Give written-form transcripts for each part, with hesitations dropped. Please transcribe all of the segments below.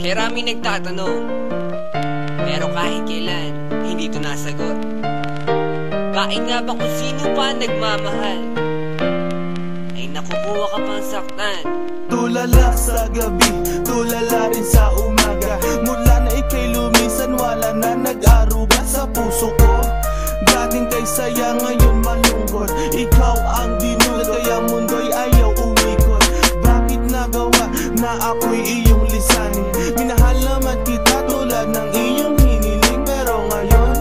Maraming nagtatanong, pero kahit kailan, hindi ito nasagot. Bakit nga ba kung sino pa nagmamahal ay nakukuha ka pang saktan? Tulala sa gabi, tulala rin sa umaga. Mula na ika'y lumisan, wala na nag-aruga sa puso ko. Dating kay saya, ngayon malungkot. Ikaw ang dinulad, kaya mundo'y ayaw umikot. Bakit nagawa na ako'y iyong lisanin? Minahal naman kita tulad ng iyong hiniling, pero ngayon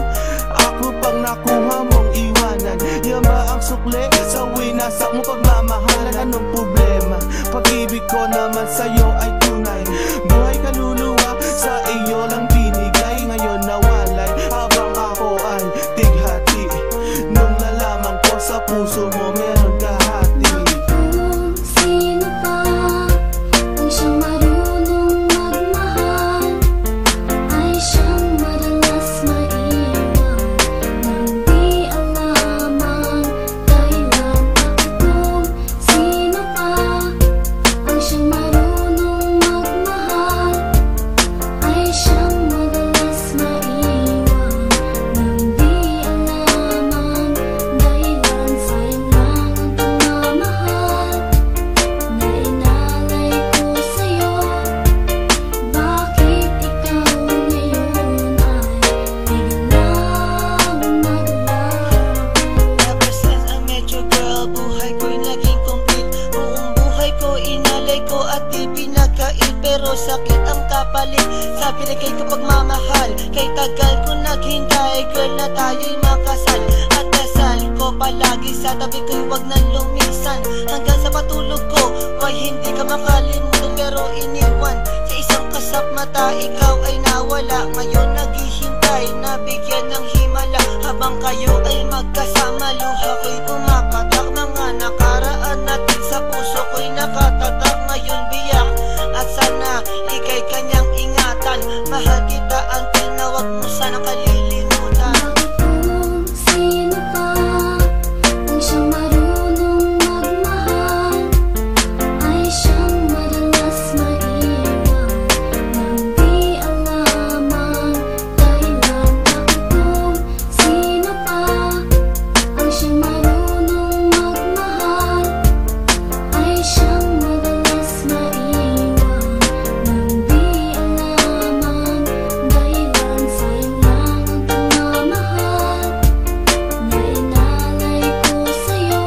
ako pang nakuha mong iwanan. Yan ba ang sukli sa winasak mo pagmamahalan? Anong problema? Pag-ibig ko naman sa'yo ay tunay. Buhay kaluluwa sa iyo lang binigay. Ngayon nawalay habang ako ay tighati. Nung nalaman ko sa puso mo meron kahati. Sino pa ang siyang marunong magmahal? Ay siyang madalas maiwan nang di alam ang dahilan. Kung sino pa ang siyang marunong magmahal, ay siyang madalas maiwan nang di alam ang dahilan. Sayang lang ang pagmamahal na inalay ko sa'yo. Bakit ikaw ngayon ay biglang naglaho? Ever since I met you, girl, buhay ko'y naging complete. Buong buhay ko inalay ko at di pinagkait, pero sakit ang kapalit sa binigay ko pagmamahal. Kay tagal ko naghintay, girl, na tayo'y makasal. At dasal ko palagi sa tabi ko'y wag nang lumisan. Hanggang sa patulog ko, why hindi ka makalimutan pero iniwan. Sa isang kasap mata, ikaw ay nawala. Ngayon naghihintay, nabigyan ng himala. Habang kayo ay magkasama, luha ko'y pumapatak. Mga nakaraan natin sa puso ko'y nakatatak. Ngayon biyak at sana ika'y kanyang ingatan. Mahal kita until na wag mo sana kalilimutan. Kung sino pa ang siyang marunong magmahal, ay siyang madalas maiwan nang di alam ang dahilan. Kung sino pa ang siyang marunong magmahal, ay siyang madalas maiwan nang di alam ang dahilan. Sayang lang ang pagmamahal na inalay ko sa'yo.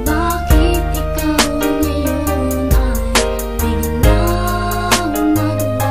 Bakit ikaw ngayon ay biglang naglaho?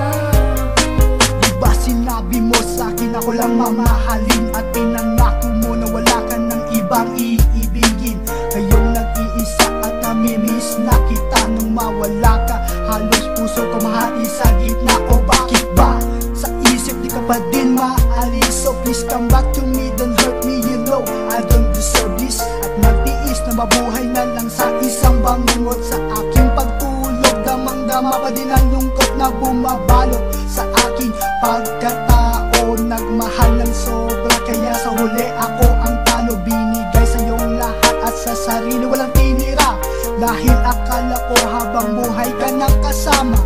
Diba sinabi mo sa'kin ako lang mamahalin, at pinangako mo na wala ka ng ibang iibigin. Ngayong nag-iisa at namimiss na kita. Nung mawala ka, halos puso ko mahati sa gitna. O bakit ba sa isip di ka pa din maalis? So please come back to me, don't hurt me, you know I don't deserve this. At nagtiis na mabuhay na lang sa isang bangungot. Sa aking pagtulog, damang-dama pa din ang lungkot na bumabalot sa aking pagkatao. Nagmahal ng sobra, kaya sa huli ako ang talo. Binigay sa iyong lahat at sa sarili walang tinira, dahil akala ko habang buhay ka nang kasama.